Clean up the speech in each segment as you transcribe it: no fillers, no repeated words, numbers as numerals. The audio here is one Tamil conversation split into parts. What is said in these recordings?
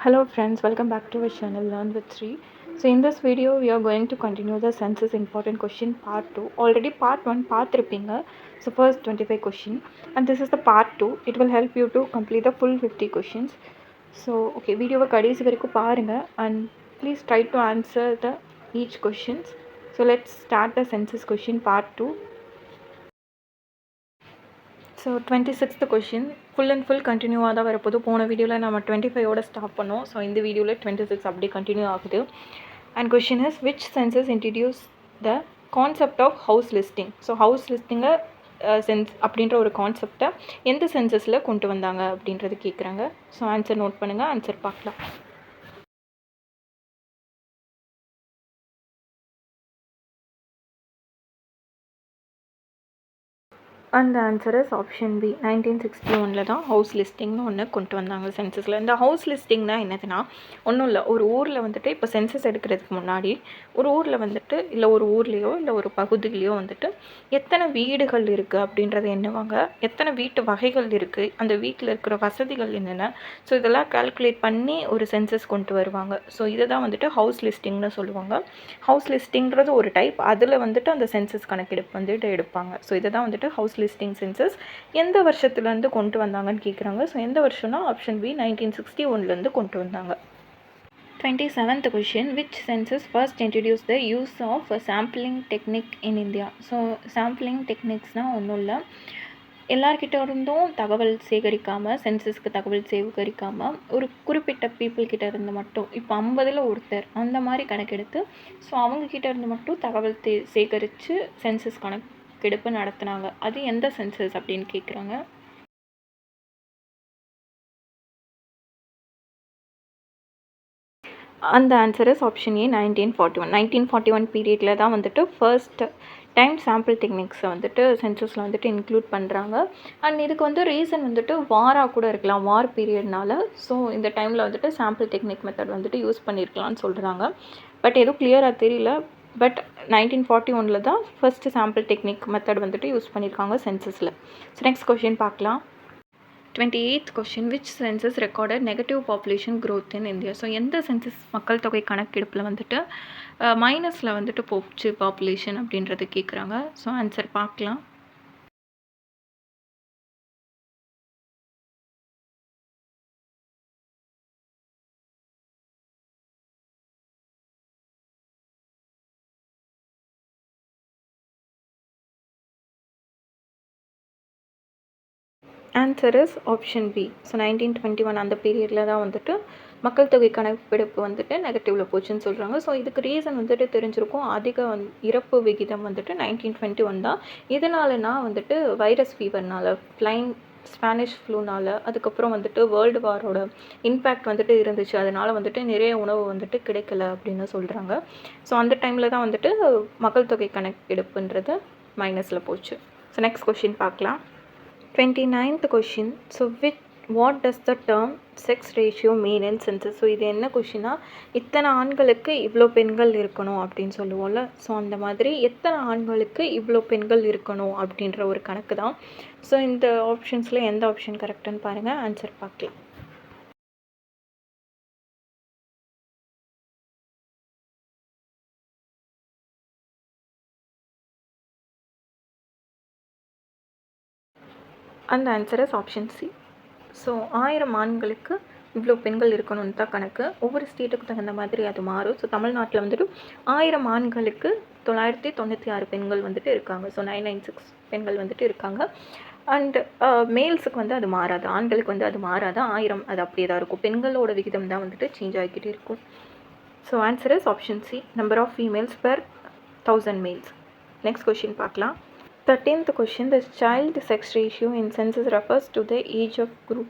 Hello friends, welcome back to our channel Learn with Sri. So in this video we are going to continue the census important question part 2. Already part 1 பார்த்திருப்பீங்க. So first 25 question and this is the part 2. It will help you to complete the full 50 questions. So okay, வீடியோவை கடைசி வரைக்கும் பாருங்க and please try to answer the each questions. So let's start the census question part 2. So 26th question full and full கண்டினியூவாக தான் வரப்போது. போன வீடியோவில் நம்ம 25ஓட ஸ்டாப் பண்ணோம். ஸோ இந்த வீடியோவில் 26 அப்படியே கண்டினியூ ஆகுது. And question is which census introduce the concept of house listing. So house லிஸ்டிங்கை சென்ஸ் அப்படின்ற ஒரு கான்செப்டை எந்த சென்சஸில் கொண்டு வந்தாங்க அப்படின்றது கேட்குறாங்க. ஸோ ஆன்சர் நோட் பண்ணுங்கள், ஆன்சர் பார்க்கலாம். அந்த ஆன்சர் இஸ் ஆப்ஷன் பி. 1961 தான் ஹவுஸ் லிஸ்டிங்னு ஒன்று கொண்டு வந்தாங்க சென்சஸில். இந்த ஹவுஸ் லிஸ்டிங்னா என்னதுன்னா ஒன்றும் இல்லை, ஒரு ஊரில் வந்துட்டு இப்போ சென்சஸ் எடுக்கிறதுக்கு முன்னாடி ஒரு ஊரில் வந்துட்டு இல்லை ஒரு ஊர்லேயோ இல்லை ஒரு பகுதியிலையோ வந்துட்டு எத்தனை வீடுகள் இருக்குது அப்படின்றத எண்ணுவாங்க, எத்தனை வீட்டு வகைகள் இருக்குது, அந்த வீட்டில் இருக்கிற வசதிகள் என்னென்ன, ஸோ இதெல்லாம் கால்குலேட் பண்ணி ஒரு சென்சஸ் கொண்டு வருவாங்க. ஸோ இதை தான் வந்துட்டு ஹவுஸ் லிஸ்டிங்னு சொல்லுவாங்க. ஹவுஸ் லிஸ்டிங்கிறது ஒரு டைப், அதில் வந்துட்டு அந்த சென்சஸ் கணக்கெடுப்பு வந்துட்டு எடுப்பாங்க. ஸோ இதை தான் வந்துட்டு ஹவுஸ் லிஸ்டிங் சென்சஸ் எந்த வருஷத்துலேருந்து கொண்டு வந்தாங்கன்னு கேட்குறாங்க. ஸோ எந்த வருஷம்னா ஆப்ஷன் பி 1961 கொண்டு வந்தாங்க. 27th question, which census first introduced the use of a sampling technique in India. So sampling டெக்னிக்ஸ்னால் ஒன்றும் இல்லை, எல்லார்கிட்ட இருந்தும் தகவல் சேகரிக்காமல், சென்சஸ்க்கு தகவல் சேகரிக்காமல் ஒரு குறிப்பிட்ட பீப்புள்கிட்ட இருந்து மட்டும், இப்போ 50ல் ஒருத்தர் அந்த மாதிரி கணக்கெடுத்து ஸோ அவங்கக்கிட்ட இருந்து மட்டும் தகவல் சேகரித்து சென்சஸ் கணக்கெடுப்பு நடத்துனாங்க. அது எந்த சென்சஸ் அப்படின்னு கேட்குறாங்க. அந்த ஆன்சர் இஸ் ஆப்ஷன் ஏ 1941. 1941 பீரியடில் தான் வந்துட்டு ஃபர்ஸ்ட் டைம் சாம்பிள் டெக்னிக்ஸை வந்துட்டு சென்சஸில் வந்துட்டு இன்க்ளூட் பண்ணுறாங்க. அண்ட் இதுக்கு வந்து ரீசன் வந்துட்டு வாராக கூட இருக்கலாம், வார் பீரியட்னால. ஸோ இந்த டைமில் வந்துட்டு சாம்பிள் டெக்னிக் மெத்தட் வந்துட்டு யூஸ் பண்ணியிருக்கலாம்னு சொல்கிறாங்க. பட் எதுவும் கிளியராக தெரியல. பட் 1941 தான் ஃபர்ஸ்ட் சாம்பிள் டெக்னிக் மெத்தட் வந்துட்டு யூஸ் பண்ணியிருக்காங்க சென்சஸில். ஸோ நெக்ஸ்ட் கொஷின் பார்க்கலாம். 28th question, which census recorded negative population growth in India. So எந்த சென்சஸ் மக்கள் தொகை கணக்கெடுப்பில் வந்துட்டு மைனஸில் வந்துட்டு போச்சு பாப்புலேஷன் அப்படின்றது கேட்குறாங்க. ஸோ ஆன்சர் பார்க்கலாம். Answer is option B. So 1921 அந்த பீரியடில் தான் வந்துட்டு மக்கள் தொகை கணக்கெடுப்பு வந்துட்டு நெகட்டிவில் போச்சுன்னு சொல்கிறாங்க. ஸோ இதுக்கு ரீசன் வந்துட்டு தெரிஞ்சிருக்கும், அதிக இறப்பு விகிதம் வந்துட்டு 1921 தான். இதனாலனா வந்துட்டு வைரஸ் ஃபீவர்னால், ஸ்பானிஷ் ஃப்ளூனால், அதுக்கப்புறம் வந்துட்டு வேர்ல்டு வாரோட இம்பேக்ட் வந்துட்டு இருந்துச்சு. அதனால் வந்துட்டு நிறைய உணவு வந்துட்டு கிடைக்கல அப்படின்னு சொல்கிறாங்க. ஸோ அந்த டைமில் தான் வந்துட்டு மக்கள் தொகை கணக்கெடுப்புன்றது மைனஸில் போச்சு. ஸோ நெக்ஸ்ட் கொஷின் பார்க்கலாம். 29th question, so what does the term sex ratio mean in census? So இது என்ன கொஷினா, இத்தனை ஆண்களுக்கு இவ்வளோ பெண்கள் இருக்கணும் அப்படின்னு சொல்லுவோம்ல. ஸோ அந்த மாதிரி எத்தனை ஆண்களுக்கு இவ்வளோ பெண்கள் இருக்கணும் அப்படின்ற ஒரு கணக்கு தான். ஸோ இந்த ஆப்ஷன்ஸில் எந்த ஆப்ஷன் கரெக்டுன்னு பாருங்கள், ஆன்சர் பார்க்கலாம். அந்த answer is option C. So 1000 ஆண்களுக்கு இவ்வளோ பெண்கள் இருக்கணும்னு தான் கணக்கு. ஒவ்வொரு ஸ்டேட்டுக்கு தகுந்த மாதிரி அது மாறும். ஸோ தமிழ்நாட்டில் வந்துட்டு 1000 ஆண்களுக்கு 996 பெண்கள் வந்துட்டு இருக்காங்க. ஸோ 996 பெண்கள் வந்துட்டு இருக்காங்க. அண்ட் மேல்ஸுக்கு வந்து அது மாறாது, ஆண்களுக்கு வந்து அது மாறாது. 1000 அது அப்படியே தான் இருக்கும். பெண்களோட விகிதம் தான் வந்துட்டு சேஞ்ச் ஆகிக்கிட்டே இருக்கும். So answer is option C, number of females per 1000 males. Next question பார்க்கலாம். 13th question, the child sex ratio in census refers to the age of group.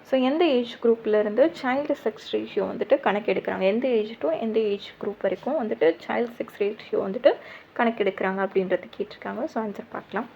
So எந்த ஏஜ் குரூப்லேருந்து சைல்டு செக்ஸ் ரேஷியோ வந்துட்டு கணக்கெடுக்கிறாங்க, எந்த ஏஜ் டு எந்த ஏஜ் குரூப் வரைக்கும் வந்துட்டு சைல்டு செக்ஸ் ரேஷியோ வந்துட்டு கணக்கெடுக்கிறாங்க அப்படின்றது கேட்டிருக்காங்க. ஸோ ஆன்சர் பார்க்கலாம்.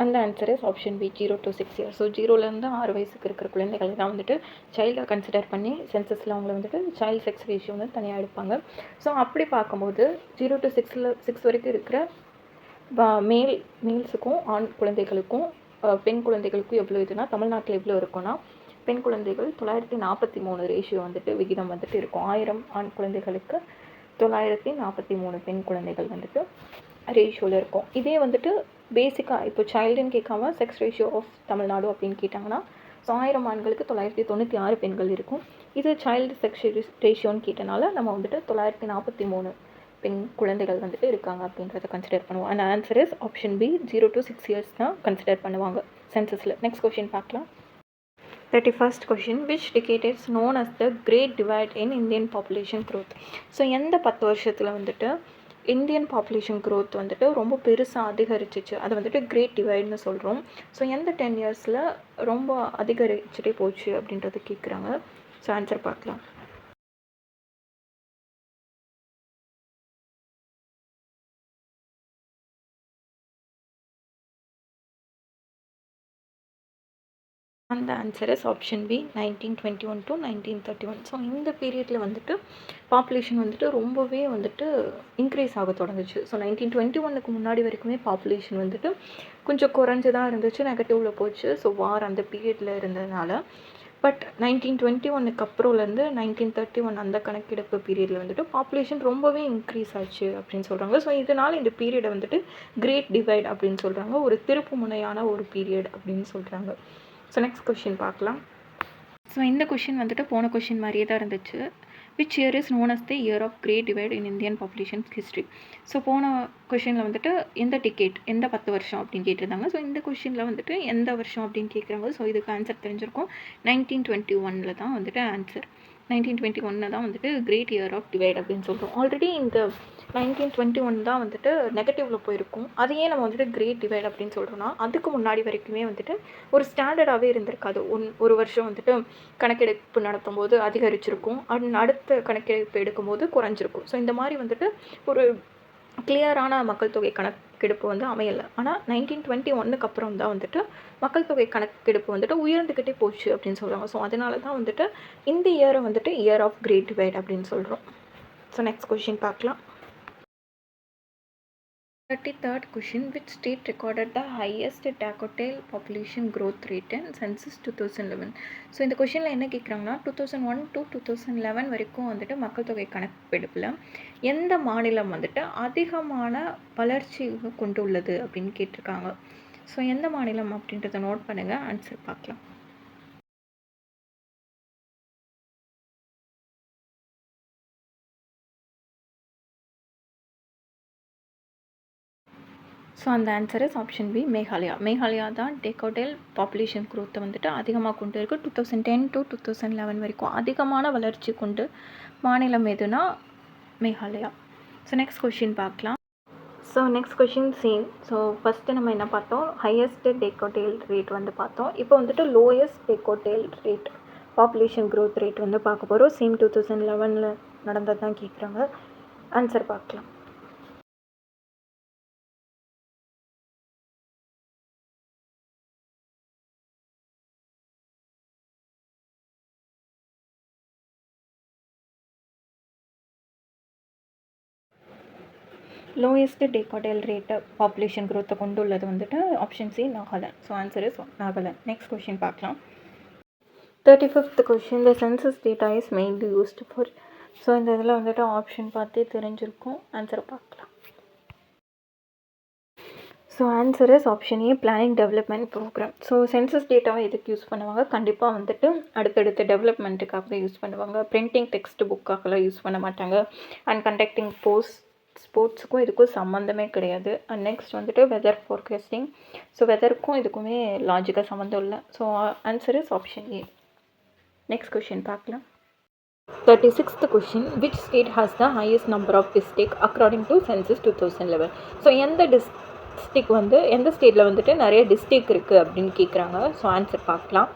அந்த answer is option B 0 to 6 years. So 0லேருந்து 6 வயசுக்கு இருக்கிற குழந்தைகளை தான் வந்துட்டு சைல்டை கன்சிடர் பண்ணி சென்சஸில் அவங்கள வந்துட்டு சைல்டு செக்ஸ் ரேஷியோ வந்து தனியாக எடுப்பாங்க. ஸோ அப்படி பார்க்கும்போது 0 to 6 வரைக்கும் இருக்கிற மேல்ஸுக்கும் ஆண் குழந்தைகளுக்கும் பெண் குழந்தைகளுக்கும் எவ்வளோ இதுனா தமிழ்நாட்டில் எவ்வளோ இருக்குன்னா பெண் குழந்தைகள் 943 ரேஷியோ வந்துட்டு விகிதம் வந்துட்டு இருக்கும். 1000 ஆண் குழந்தைகளுக்கு 943 பெண் குழந்தைகள் வந்துட்டு ரேஷியோவில் இருக்கும். இதே வந்துட்டு பேசிக்காக இப்போ சைல்டுன்னு கேட்காம செக்ஸ் ரேஷியோ ஆஃப் தமிழ்நாடு அப்படின்னு கேட்டாங்கன்னா ஸோ 1000 ஆண்களுக்கு 996 பெண்கள் இருக்கும். இது சைல்டு செக்ஸ் ரேஷியோன்னு கேட்டனால நம்ம வந்துட்டு 943 பெண் குழந்தைகள் வந்துட்டு இருக்காங்க அப்படின்றத கன்சிடர் பண்ணுவோம். And answer is option B 0 to 6 years தான் கன்சிடர் பண்ணுவாங்க சென்சஸில். நெக்ஸ்ட் கொஷின் பார்க்கலாம். 31st question, which decade is known as the Great Divide in Indian population growth? So எந்த 10 வருஷத்தில் வந்துட்டு இந்தியன் பாப்புலேஷன் க்ரோத் வந்துட்டு ரொம்ப பெருசாக அதிகரிச்சிச்சு, அதை வந்துட்டு கிரேட் டிவைட்னு சொல்கிறோம். ஸோ எந்த 10 இயர்ஸில் ரொம்ப அதிகரிச்சுட்டே போச்சு அப்படின்றது கேட்குறாங்க. ஸோ ஆன்சர் பார்க்கலாம். அந்த answer is option B 1921 to 1931. So இந்த பீரியடில் வந்துட்டு பாப்புலேஷன் வந்துட்டு ரொம்பவே வந்துட்டு இன்க்ரீஸ் ஆக தொடங்குச்சு. ஸோ 1921க்கு முன்னாடி வரைக்குமே பாப்புலேஷன் வந்துட்டு கொஞ்சம் குறைஞ்சு தான் இருந்துச்சு, நெகட்டிவில் போச்சு. ஸோ வார் அந்த பீரியடில் இருந்ததுனால. பட் 1921க்கு அப்புறம்லேருந்து 1931 அந்த கணக்கெடுப்பு பீரியடில் வந்துட்டு பாப்புலேஷன் ரொம்பவே இன்க்ரீஸ் ஆச்சு அப்படின்னு சொல்கிறாங்க. ஸோ இதனால் இந்த பீரியடை வந்துட்டு கிரேட் டிவைட் அப்படின்னு சொல்கிறாங்க, ஒரு திருப்பு முனையான ஒரு பீரியட் அப்படின்னு சொல்கிறாங்க. ஸோ நெக்ஸ்ட் கொஷின் பார்க்கலாம். ஸோ இந்த கொஷின் வந்துட்டு போன கொஷின் மாதிரியே தான் இருந்துச்சு. Which year is known as the year of great divide in Indian population history. So போன கொஷினில் வந்துட்டு எந்த டிக்கெட் எந்த 10 வருஷம் அப்படின்னு கேட்டிருந்தாங்க. ஸோ இந்த கொஷினில் வந்துட்டு எந்த வருஷம் அப்படின்னு கேட்குறாங்க. ஸோ இதுக்கு ஆன்சர் தெரிஞ்சிருக்கும். 1921 தான் வந்துட்டு ஆன்சர். 1921 தான் வந்துட்டு கிரேட் இயர் ஆஃப் டிவைட் அப்படின்னு சொல்கிறோம். ஆல்ரெடி இந்த 1921 தான் வந்துட்டு நெகட்டிவில் போயிருக்கும். அதையே நம்ம வந்துட்டு கிரேட் டிவைட் அப்படின்னு சொல்கிறோன்னா அதுக்கு முன்னாடி வரைக்குமே வந்துட்டு ஒரு ஸ்டாண்டர்டாகவே இருந்திருக்காது. ஒரு வருஷம் வந்துட்டு கணக்கெடுப்பு நடத்தும் போது அதிகரிச்சிருக்கும், அடுத்த கணக்கெடுப்பு எடுக்கும்போது குறைஞ்சிருக்கும். ஸோ இந்த மாதிரி வந்துட்டு ஒரு கிளியரான மக்கள் தொகை கணக்கெடுப்பு வந்து அமையலை. ஆனால் 1921க்கு அப்புறம் தான் வந்துட்டு மக்கள் தொகை கணக்கெடுப்பு வந்துட்டு உயர்ந்துக்கிட்டே போச்சு அப்படின்னு சொல்கிறாங்க. ஸோ அதனால தான் வந்துட்டு இந்த இயரை வந்துட்டு இயர் ஆஃப் கிரேட் டிவைட் அப்படின்னு சொல்கிறோம். ஸோ நெக்ஸ்ட் கொஷின் பார்க்கலாம். 33rd question, which state recorded the highest decadal population growth rate in census 2011? So இந்த கொஷினில் என்ன கேட்குறாங்கன்னா 2001 to 2011 வரைக்கும் வந்துட்டு மக்கள் தொகை கணக்கெடுப்பில் எந்த மாநிலம் வந்துட்டு அதிகமான வளர்ச்சி கொண்டுள்ளது அப்படின்னு கேட்டிருக்காங்க. ஸோ எந்த மாநிலம் அப்படின்றத நோட் பண்ணுங்கள், ஆன்சர் பார்க்கலாம். ஸோ அந்த answer is option B Meghalaya. Meghalaya தான் டெக்கோடல் பாப்புலேஷன் க்ரோத்தை வந்துட்டு அதிகமாக கொண்டு இருக்குது. 2010 to 2011 வரைக்கும் அதிகமான வளர்ச்சி கொண்டு மாநிலம் எதுனா மேகாலயா. ஸோ நெக்ஸ்ட் கொஷின் பார்க்கலாம். So next question same. So first நம்ம என்ன பார்த்தோம், ஹையஸ்ட் டெக்கோடேல் ரேட் வந்து பார்த்தோம். இப்போ வந்துட்டு lowest decadal rate population growth rate வந்து பார்க்க போகிறோம். சேம் 2011 நடந்தது தான் கேட்குறாங்க. ஆன்சர் பார்க்கலாம். லோயஸ்ட் டெக்கோடல் ரேட்டு பாப்புலேஷன் க்ரோத்தை கொண்டு உள்ளது வந்துட்டு option C Nagaland. So answer is Nagaland. Next question பார்க்கலாம். 35th question, the census data is mainly used for. So இந்த இதில் வந்துட்டு ஆப்ஷன் பார்த்தே தெரிஞ்சிருக்கும், ஆன்சரை பார்க்கலாம். So answer is option A planning development programme. So census டேட்டாவை எதுக்கு யூஸ் பண்ணுவாங்க, கண்டிப்பாக வந்துட்டு அடுத்தடுத்த டெவலப்மெண்ட்டுக்காக தான் யூஸ் பண்ணுவாங்க. பிரிண்டிங் டெக்ஸ்ட் புக்காகலாம் யூஸ் பண்ண மாட்டாங்க. அண்ட் கண்டக்டிங் ஸ்போர்ட்ஸுக்கும் இதுக்கும் சம்மந்தமே கிடையாது. அண்ட் நெக்ஸ்ட் வந்துட்டு வெதர் ஃபோர்காஸ்டிங். ஸோ வெதருக்கும் இதுக்குமே லாஜிக்காக சம்மந்தம் இல்லை. So answer is option A. Next question பார்க்கலாம். 36th question, which state has the highest number of district according to census 2011? So எந்த டிஸ்ட்ரிக்ட் வந்து எந்த ஸ்டேட்டில் வந்துட்டு நிறைய டிஸ்ட்ரிக்ட் இருக்குது அப்படின்னு கேட்குறாங்க. ஸோ ஆன்சர் பார்க்கலாம்.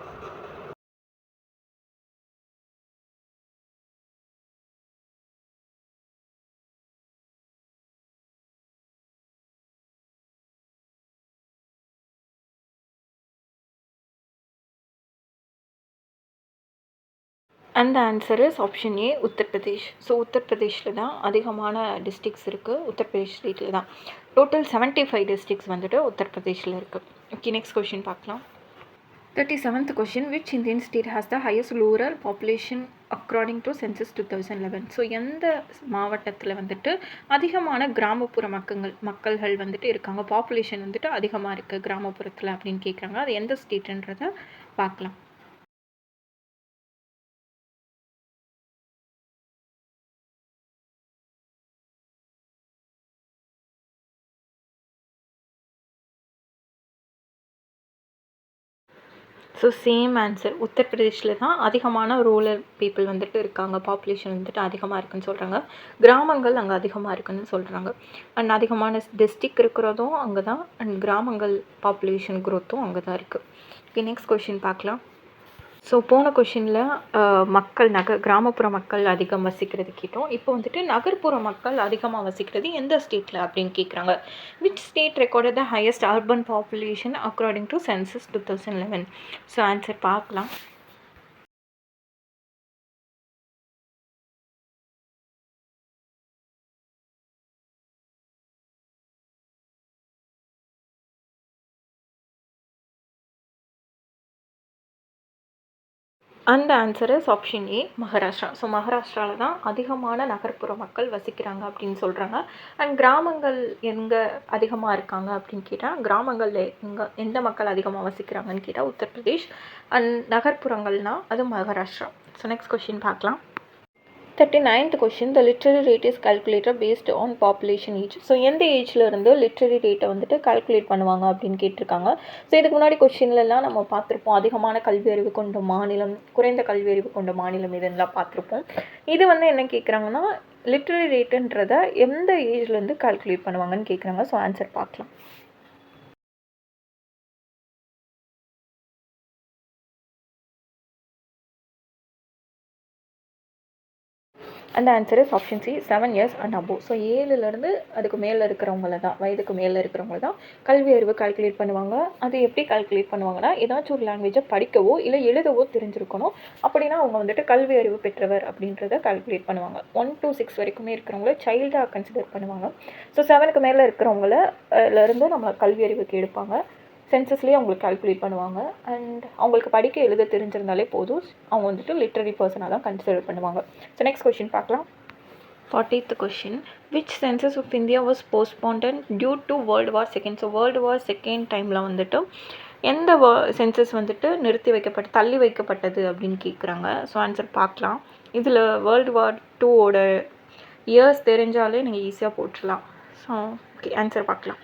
அந்த answer is option A Uttar Pradesh. So உத்தரப்பிரதேஷில் தான் அதிகமான டிஸ்ட்ரிக்ஸ் இருக்குது. உத்தரப்பிரதேஷ் ஸ்டேட்டில் தான் டோட்டல் 75 டிஸ்ட்ரிக்ஸ் வந்துட்டு உத்தரப்பிரதேஷில் இருக்குது. ஓகே, நெக்ஸ்ட் கொஷின் பார்க்கலாம். 37th question, which Indian state has the highest rural population according to census 2011? So எந்த மாவட்டத்தில் வந்துட்டு அதிகமான கிராமப்புற மக்கள்கள் வந்துட்டு இருக்காங்க, பாப்புலேஷன் வந்துட்டு அதிகமாக இருக்குது கிராமப்புறத்தில் அப்படின்னு கேட்குறாங்க. அது எந்த ஸ்டேட்டுன்றதை பார்க்கலாம். ஸோ சேம் ஆன்சர், உத்தரப்பிரதேஷில் தான் அதிகமான ரூரல் பீப்புள் வந்துட்டு இருக்காங்க, பாப்புலேஷன் வந்துட்டு அதிகமாக இருக்குதுன்னு சொல்கிறாங்க. கிராமங்கள் அங்கே அதிகமாக இருக்குதுன்னு சொல்கிறாங்க. அண்ட் அதிகமான டிஸ்ட்ரிக் இருக்கிறதும் அங்கே தான், அண்ட் கிராமங்கள் பாப்புலேஷன் க்ரோத்தும் அங்கே தான் இருக்குது. ஓகே, நெக்ஸ்ட் கொஷின் பார்க்கலாம். ஸோ போன கொஷினில் கிராமப்புற மக்கள் அதிகம் வசிக்கிறது கேட்டோம். இப்போ வந்துட்டு நகர்ப்புற மக்கள் அதிகமாக வசிக்கிறது எந்த ஸ்டேட்டில் அப்படின்னு கேட்குறாங்க. Which state recorded the highest urban population according to census 2011? So answer பார்க்கலாம். அந்த answer is option A Maharashtra. So மகாராஷ்டிராவில் தான் அதிகமான நகர்ப்புற மக்கள் வசிக்கிறாங்க அப்படின்னு சொல்கிறாங்க. அண்ட் கிராமங்கள் எங்கே அதிகமாக இருக்காங்க அப்படின்னு கேட்டால், கிராமங்களில் எந்த மக்கள் அதிகமாக வசிக்கிறாங்கன்னு கேட்டால் உத்தரப்பிரதேஷ். அண்ட் நகர்ப்புறங்கள்னால் அது மகாராஷ்டிரா. ஸோ நெக்ஸ்ட் கொஷின் பார்க்கலாம். 39th question, the literary rate is calculated based on population age. So எந்த ஏஜில் இருந்து லிட்ரரி ரேட்டை வந்துட்டு கால்குலேட் பண்ணுவாங்க அப்படின்னு கேட்டிருக்காங்க. ஸோ இதுக்கு முன்னாடி கொஷின்லலாம் நம்ம பார்த்துருப்போம், அதிகமான கல்வி அறிவு கொண்ட மாநிலம், குறைந்த கல்வி அறிவு கொண்ட மாநிலம், இதெல்லாம் பார்த்துருப்போம். இது வந்து என்ன கேட்குறாங்கன்னா, லிட்ரரி ரேட்டுன்றதை எந்த ஏஜ்லேருந்து கால்குலேட் பண்ணுவாங்கன்னு கேட்குறாங்க. ஸோ ஆன்சர் பார்க்கலாம். அந்த answer is option C 7 years and above. So 7லேருந்து அதுக்கு மேலே இருக்கிறவங்கள தான், வயதுக்கு மேலே இருக்கிறவங்கள தான் கல்வி அறிவு கால்குலேட் பண்ணுவாங்க. அது எப்படி கால்குலேட் பண்ணுவாங்கன்னா, ஏதாச்சும் ஒரு லாங்குவேஜை படிக்கவோ இல்லை எழுதவோ தெரிஞ்சிருக்கணும். அப்படின்னா அவங்க வந்துட்டு கல்வி அறிவு பெற்றவர் அப்படின்றத கால்குலேட் பண்ணுவாங்க. 1 to 6 வரைக்குமே இருக்கிறவங்கள சைல்டாக கன்சிடர் பண்ணுவாங்க. ஸோ 7க்கு மேலே இருக்கிறவங்கள நம்ம கல்வி அறிவுக்கு எடுப்பாங்க. சென்சஸ்லேயே அவங்களுக்கு கால்குலேட் பண்ணுவாங்க. அண்ட் அவங்களுக்கு படிக்க எழுத தெரிஞ்சிருந்தாலே போதும், அவங்க வந்துட்டு லிட்ரரி பர்சனாக தான் கன்சிடர் பண்ணுவாங்க. ஸோ நெக்ஸ்ட் கொஷின் பார்க்கலாம். 40th question, which census of India was postponed due to World War II? So World War II டைமில் வந்துட்டு எந்த சென்சஸ் வந்துட்டு தள்ளி வைக்கப்பட்டது அப்படின்னு கேட்குறாங்க. ஸோ ஆன்சர் பார்க்கலாம். இதில் World War IIோட இயர்ஸ் தெரிஞ்சாலே நீங்கள் ஈஸியாக போட்டுடலாம். ஸோ ஓகே, ஆன்சர் பார்க்கலாம்.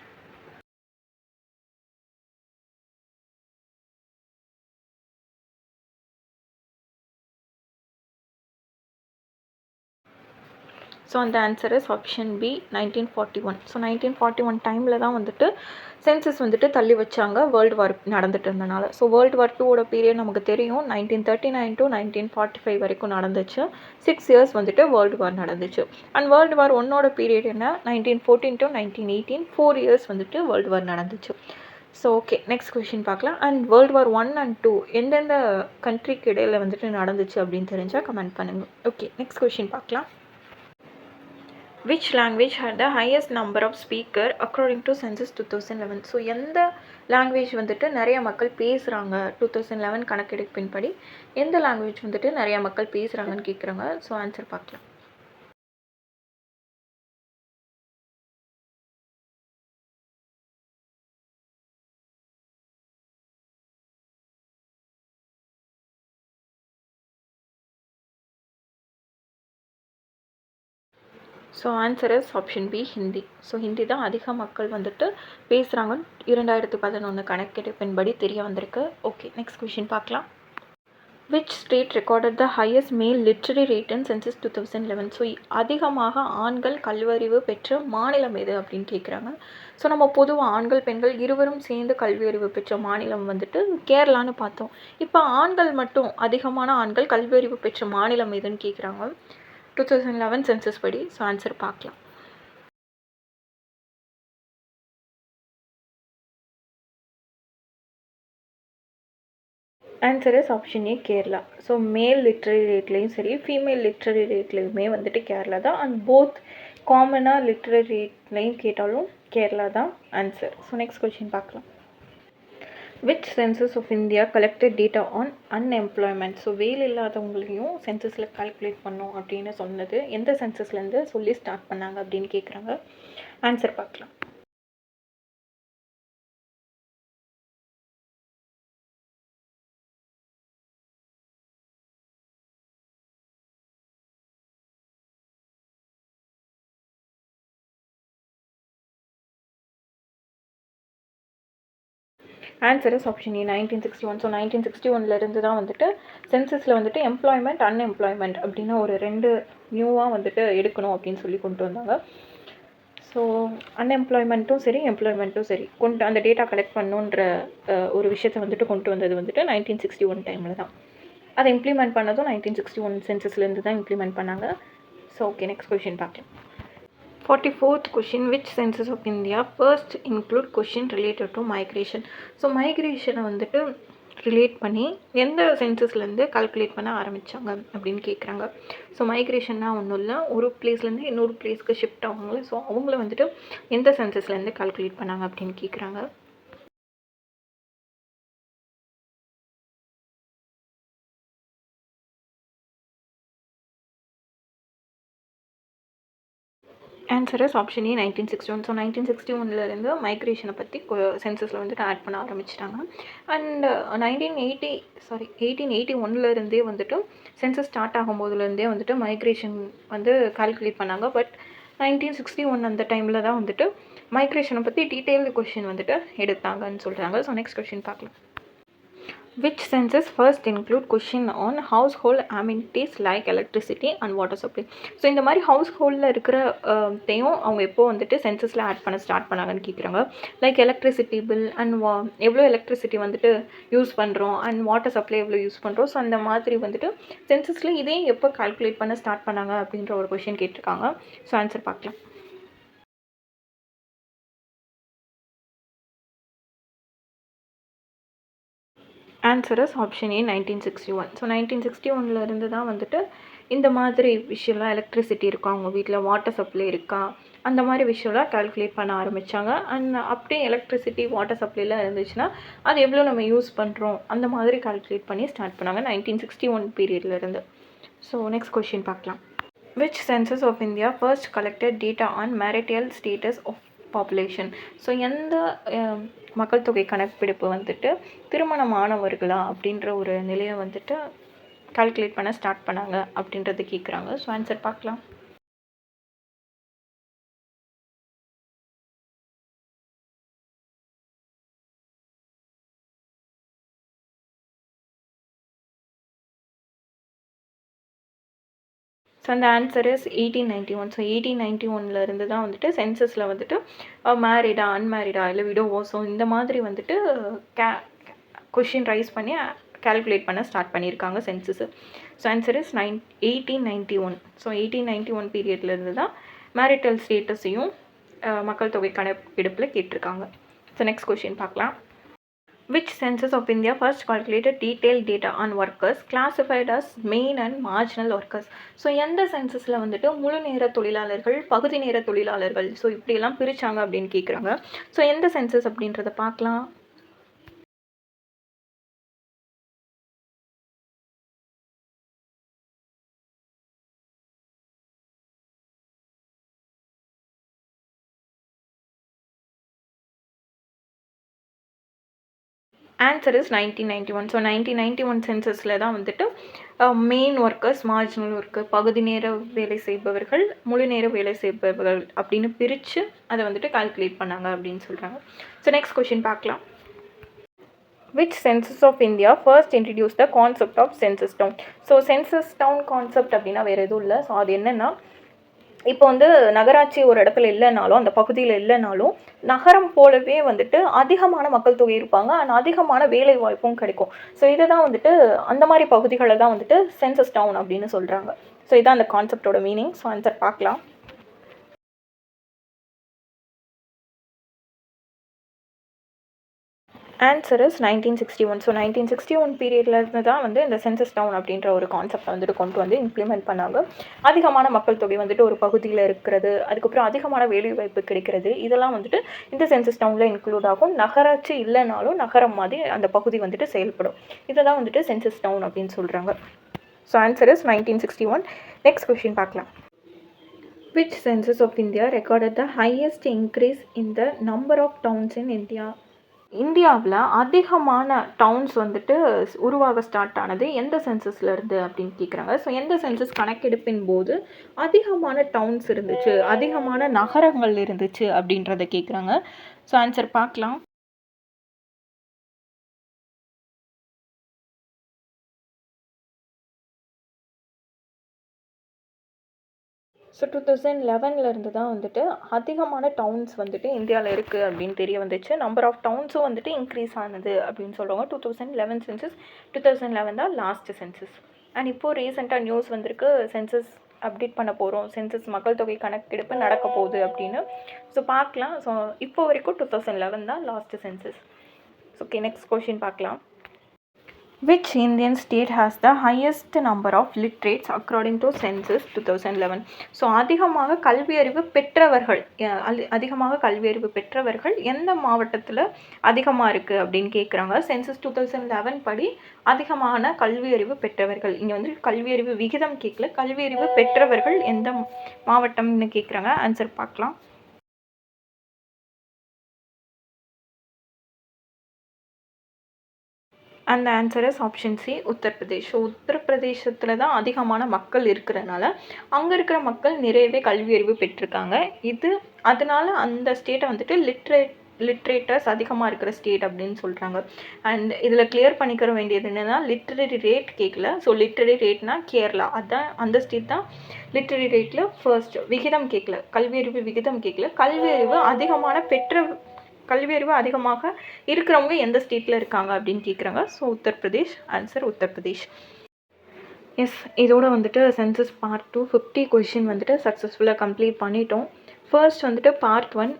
ஸோ அந்த answer is option B 1941. So 1941 டைமில் தான் வந்துட்டு சென்சஸ் வந்துட்டு தள்ளி வச்சாங்க, வேர்ல்டு வார் நடந்துட்டு இருந்தனால. ஸோ வேர்ல்டு வார் IIோட பீரியட் நமக்கு தெரியும், 1939 to 1945 வரைக்கும் நடந்துச்சு. 6 years வந்துட்டு வேர்ல்டு வார் நடந்துச்சு. அண்ட் வேர்ல்டு வார் ஒன்னோட பீரியட் என்ன, 1914 to 1918, 4 years வந்துட்டு வேர்ல்டு வார் நடந்துச்சு. ஸோ ஓகே, நெக்ஸ்ட் கொஷின் பார்க்கலாம். அண்ட் வேர்ல்டு வார் 1 and 2 எந்தெந்த கண்ட்ரிக்கு இடையில் வந்துட்டு நடந்துச்சு அப்படின்னு தெரிஞ்சால் கமெண்ட் பண்ணுங்கள். ஓகே, நெக்ஸ்ட் கொஷின் பார்க்கலாம். Which language had the highest number of speaker according to census 2011? So எந்த லாங்குவேஜ் வந்துட்டு நிறைய மக்கள் பேசுகிறாங்க 2011 கணக்கெடுப்பின்படி எந்த லாங்குவேஜ் வந்துட்டு நிறைய மக்கள் பேசுகிறாங்கன்னு கேட்குறாங்க. ஸோ ஆன்சர் பார்க்கலாம். So answer is option B Hindi. So Hindi தான் அதிக மக்கள் வந்துட்டு பேசுகிறாங்கன்னு 2011 கணக்கெடுப்பின்படி தெரிய வந்திருக்கு. ஓகே, நெக்ஸ்ட் கொஷின் பார்க்கலாம். Which state recorded the highest male literary rate in census 2011? So அதிகமாக ஆண்கள் கல்வியறிவு பெற்ற மாநிலம் எது அப்படின்னு கேட்குறாங்க. ஸோ நம்ம பொதுவாக ஆண்கள் பெண்கள் இருவரும் சேர்ந்து கல்வியறிவு பெற்ற மாநிலம் வந்துட்டு கேரளான்னு பார்த்தோம். இப்போ ஆண்கள் மட்டும் அதிகமான ஆண்கள் கல்வியறிவு பெற்ற மாநிலம் எதுன்னு கேட்குறாங்க 2011 சென்சஸ் படி. ஸோ ஆன்சர் பார்க்கலாம். Answer is option A Kerala. So male literary ரேட்லேயும் சரி ஃபீமேல் லிட்ரரி ரேட்லேயுமே வந்துட்டு கேரளா தான். அண்ட் போத் காமனாக லிட்ரரி ரேட்லேயும் கேட்டாலும் கேரளா தான் ஆன்சர். ஸோ நெக்ஸ்ட் கொஷின் பார்க்கலாம். Which census of India collected data on unemployment. So வேலை இல்லாதவங்களையும் சென்சஸில் கால்குலேட் பண்ணோம் அப்படின்னு சொன்னது எந்த சென்சஸ்லேருந்து சொல்லி ஸ்டார்ட் பண்ணாங்க அப்படின்னு கேட்குறாங்க. ஆன்சர் பார்க்கலாம். Answer is option A 1961. So 1961 தான் வந்துட்டு சென்சஸில் வந்துட்டு எம்ப்ளாய்மெண்ட் அன்எம்ப்ளாய்மெண்ட் அப்படின்னு ஒரு 2 நியூவாக வந்துட்டு எடுக்கணும் அப்படின்னு சொல்லி கொண்டு வந்தாங்க. ஸோ அன்எம்ப்ளாய்மெண்ட்டும் சரி எம்ப்ளாய்மெண்ட்டும் சரி அந்த டேட்டா கலெக்ட் பண்ணுன்ற ஒரு விஷயத்தை வந்துட்டு கொண்டு வந்தது வந்துட்டு 1961 டைமில் தான். அதை இம்ப்ளிமெண்ட் பண்ணதும் 1961 சென்சஸ்லேருந்து தான் இம்ப்ளிமெண்ட் பண்ணாங்க. ஸோ ஓகே, நெக்ஸ்ட் கொஷின் பார்க்கலாம். 44th question, which census of India first include question related to migration. So மைக்ரேஷனை வந்துட்டு ரிலேட் பண்ணி எந்த சென்சஸ்லேருந்து கால்குலேட் பண்ண ஆரம்பித்தாங்க அப்படின்னு கேட்குறாங்க. ஸோ மைக்ரேஷன்னா ஒன்றும் இல்லை, ஒரு பிளேஸ்லேருந்து இன்னொரு பிளேஸ்க்கு ஷிஃப்ட் ஆகுங்கள. ஸோ அவங்கள வந்துட்டு எந்த சென்சஸ்லேருந்து கால்குலேட் பண்ணாங்க அப்படின்னு கேட்குறாங்க. Answer is option A 1961. So 1961 மைக்ரேஷனை பற்றி சென்சஸில் வந்துட்டு ஆட் பண்ண ஆரம்பிச்சிட்டாங்க. அண்ட் 1881 வந்துட்டு சென்சஸ் ஸ்டார்ட் ஆகும்போதுலேருந்தே வந்துட்டு மைக்ரேஷன் வந்து கால்குலேட் பண்ணாங்க. பட் 1961 அந்த டைமில் தான் வந்துட்டு மைக்ரேஷனை பற்றி டீட்டெயில்டு கொஷின் வந்துட்டு எடுத்தாங்கன்னு சொல்கிறாங்க. ஸோ நெக்ஸ்ட் கொஷின் பார்க்கலாம். Which census first include question on household amenities like electricity and water supply. So இந்த மாதிரி ஹவுஸ்ஹோல்டில் இருக்கிற தையும் அவங்க எப்போ வந்துட்டு சென்சஸில் ஆட் பண்ண ஸ்டார்ட் பண்ணாங்கன்னு கேட்குறாங்க. லைக் எலக்ட்ரிசிட்டி பில் அண்ட் எவ்வளோ எலக்ட்ரிசிட்டி வந்துட்டு யூஸ் பண்ணுறோம் அண்ட் வாட்டர் சப்ளை எவ்வளோ யூஸ் பண்ணுறோம். ஸோ அந்த மாதிரி வந்துட்டு சென்சஸில் இதையும் எப்போ கால்குலேட் பண்ண ஸ்டார்ட் பண்ணாங்க அப்படின்ற ஒரு கொஷின் கேட்டிருக்காங்க. ஸோ ஆன்சர் பார்க்கலாம். Answer is option A 1961. So 1961 தான் வந்துட்டு இந்த மாதிரி விஷயம்லாம் எலக்ட்ரிசிட்டி இருக்கா அவங்க வீட்டில், வாட்டர் சப்ளை இருக்கா, அந்த மாதிரி விஷயம்லாம் கால்குலேட் பண்ண ஆரம்பித்தாங்க. அண்ட் அப்படியே எலக்ட்ரிசிட்டி வாட்டர் சப்ளைலாம் இருந்துச்சுன்னா அது எவ்வளோ நம்ம யூஸ் பண்ணுறோம் அந்த மாதிரி கால்குலேட் பண்ணி ஸ்டார்ட் பண்ணாங்க 1961 பீரியட்லேருந்து. ஸோ நெக்ஸ்ட் கொஷின் பார்க்கலாம். Which census of India first collected data on marital status of population. So எந்த மக்கள் தொகை கணக்கெடுப்பு வந்துட்டு திருமணமானவர்களா அப்படின்ற ஒரு நிலையை வந்துட்டு கால்குலேட் பண்ண ஸ்டார்ட் பண்ணாங்க அப்படின்றது கேட்குறாங்க. ஸோ ஆன்சர் பார்க்கலாம். ஸோ அந்த ஆன்சர் இஸ் 1891. ஸோ 1891 தான் வந்துட்டு சென்சஸில் வந்துட்டு மேரிடா அன்மேரிடா இல்லை விடோவோ, ஸோ இந்த மாதிரி வந்துட்டு கொஷின் ரைஸ் பண்ணி கால்குலேட் பண்ண ஸ்டார்ட் பண்ணியிருக்காங்க census. So answer is 1891. So 1891 பீரியட்லேருந்து தான் மேரிட்டல் ஸ்டேட்டஸையும் மக்கள் தொகை கணக்கெடுப்பில் கேட்டிருக்காங்க. ஸோ நெக்ஸ்ட் கொஷின் பார்க்கலாம். Which census of India first calculated detailed data on workers classified as main and marginal workers. So எந்த சென்சஸில் வந்துட்டு முழு நேர தொழிலாளர்கள் பகுதி நேர தொழிலாளர்கள் ஸோ இப்படியெல்லாம் பிரித்தாங்க அப்படின்னு கேட்குறாங்க. ஸோ எந்த சென்சஸ் அப்படின்றத பார்க்கலாம். Answer is 1991. ஸோ 1991 சென்சஸில் தான் வந்துட்டு மெயின் ஒர்க்கர்ஸ், மார்ஜினல் ஒர்க்கர், பகுதி நேர வேலை செய்பவர்கள், முழு நேர வேலை செய்பவர்கள் அப்படின்னு பிரித்து அதை வந்துட்டு கால்குலேட் பண்ணாங்க அப்படின்னு சொல்கிறாங்க. ஸோ நெக்ஸ்ட் கொஷின் பார்க்கலாம். Which census of India first introduce the concept of census town. So census town concept அப்படின்னா வேறு எதுவும் இல்லை. ஸோ அது என்னென்னா, இப்போ வந்து நகராட்சி ஒரு இடத்துல இல்லைனாலும் அந்த பகுதியில் இல்லைனாலும் நகரம் போலவே வந்துட்டு அதிகமான மக்கள் தொகை இருப்பாங்க அண்ட் அதிகமான வேலை வாய்ப்பும் கிடைக்கும். ஸோ இதை தான் வந்துட்டு அந்த மாதிரி பகுதிகளை தான் வந்துட்டு சென்சஸ் டவுன் அப்படின்னு சொல்கிறாங்க. ஸோ இதான் அந்த கான்செப்டோட மீனிங். ஸோ ஆன்சர் பார்க்கலாம். Answer is 1961. ஸோ 1961 பீரியட்ல இருந்து தான் வந்து இந்த சென்சஸ் டவுன் அப்படின்ற ஒரு கான்செப்டை வந்துட்டு கொண்டு வந்து இம்ப்ளிமெண்ட் பண்ணாங்க. அதிகமான மக்கள் தொகை வந்துட்டு ஒரு பகுதியில் இருக்கிறது, அதுக்கப்புறம் அதிகமான வேலைவாய்ப்பு கிடைக்கிறது, இதெல்லாம் வந்துட்டு இந்த சென்சஸ் டவுனில் இன்க்ளூட் ஆகும். நகராட்சி இல்லைனாலும் நகரம் மாதிரி அந்த பகுதி வந்துட்டு செயல்படும். இதை தான் வந்துட்டு சென்சஸ் டவுன் அப்படின்னு சொல்கிறாங்க. So answer is 1961. Next question பார்க்கலாம். Which census of India recorded the highest increase in the number of towns in India? இந்தியாவில் அதிகமான டவுன்ஸ் வந்துட்டு உருவாக ஸ்டார்ட் ஆனது எந்த சென்சஸில் இருந்து அப்படின்னு கேட்குறாங்க. ஸோ எந்த சென்சஸ் கணக்கெடுப்பின் போது அதிகமான டவுன்ஸ் இருந்துச்சு, அதிகமான நகரங்கள் இருந்துச்சு அப்படின்றத கேட்குறாங்க. ஸோ ஆன்சர் பார்க்கலாம். ஸோ 2011 இருந்து தான் வந்துட்டு அதிகமான டவுன்ஸ் வந்துட்டு இந்தியாவில் இருக்குது அப்படின்னு தெரிய வந்துச்சு. நம்பர் ஆஃப் டவுன்ஸும் வந்துட்டு இன்க்ரீஸ் ஆனது அப்படின்னு சொல்லுவாங்க. 2011 சென்சஸ், 2011 தான் லாஸ்ட் சென்சஸ். அண்ட் இப்போது ரீசெண்டாக நியூஸ் வந்திருக்கு, சென்சஸ் அப்டேட் பண்ண போகிறோம், சென்சஸ் மக்கள் தொகை கணக்கெடுப்பு நடக்க போகுது அப்படின்னு. ஸோ பார்க்கலாம். ஸோ இப்போ வரைக்கும் 2011 தான் last census. Okay, next question பார்க்கலாம். Which Indian state has the highest number of literates according to census 2011? So அதிகமாக கல்வியறிவு பெற்றவர்கள் எந்த மாவட்டத்தில் அதிகமாக இருக்குது அப்படின்னு கேட்குறாங்க. சென்சஸ் 2011 படி அதிகமான கல்வியறிவு பெற்றவர்கள், இங்கே வந்து கல்வியறிவு விகிதம் கேட்கல, கல்வியறிவு பெற்றவர்கள் எந்த மாவட்டம்னு கேட்குறாங்க. ஆன்சர் பார்க்கலாம். அந்த answer is option C, Uttar Pradesh. So உத்தரப்பிரதேசத்தில் தான் அதிகமான மக்கள் இருக்கிறதுனால அங்கே இருக்கிற மக்கள் நிறையவே கல்வியறிவு பெற்றிருக்காங்க. அதனால அந்த ஸ்டேட்டை வந்துட்டு லிட்ரேட்டர்ஸ் அதிகமாக இருக்கிற ஸ்டேட் அப்படின்னு சொல்கிறாங்க. அண்ட் இதில் கிளியர் பண்ணிக்கிற வேண்டியது என்னென்னா, லிட்ரரி ரேட் கேட்கல. ஸோ லிட்ரரி ரேட்னா கேரளா, அதுதான் அந்த ஸ்டேட் தான் லிட்ரரி ரேட்டில் ஃபர்ஸ்ட். விகிதம் கேட்கல, கல்வியறிவு விகிதம் கேட்கல, கல்வியறிவு அதிகமாக இருக்கிறவங்க எந்த ஸ்டேட்டில் இருக்காங்க அப்படின்னு கேட்குறாங்க. So Uttar Pradesh. Answer Uttar Pradesh. Yes, இதோட வந்துட்டு சென்சஸ் பார்ட் 2 50 கொஷின் வந்துட்டு சக்ஸஸ்ஃபுல்லாக கம்ப்ளீட் பண்ணிட்டோம். ஃபர்ஸ்ட் வந்துட்டு பார்ட் 1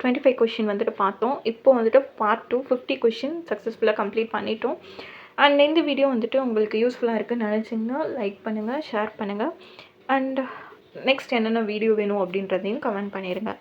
25 கொஷின் வந்துட்டு பார்த்தோம். இப்போ வந்துட்டு பார்ட் 2 50 கொஷின் சக்ஸஸ்ஃபுல்லாக கம்ப்ளீட் பண்ணிட்டோம். அண்ட் இந்த வீடியோ வந்துட்டு உங்களுக்கு யூஸ்ஃபுல்லாக இருக்குன்னு நினச்சிங்கன்னா லைக் பண்ணுங்கள், ஷேர் பண்ணுங்கள். அண்ட் நெக்ஸ்ட் என்னென்ன வீடியோ வேணும் அப்படின்றதையும் கமெண்ட் பண்ணிடுங்க.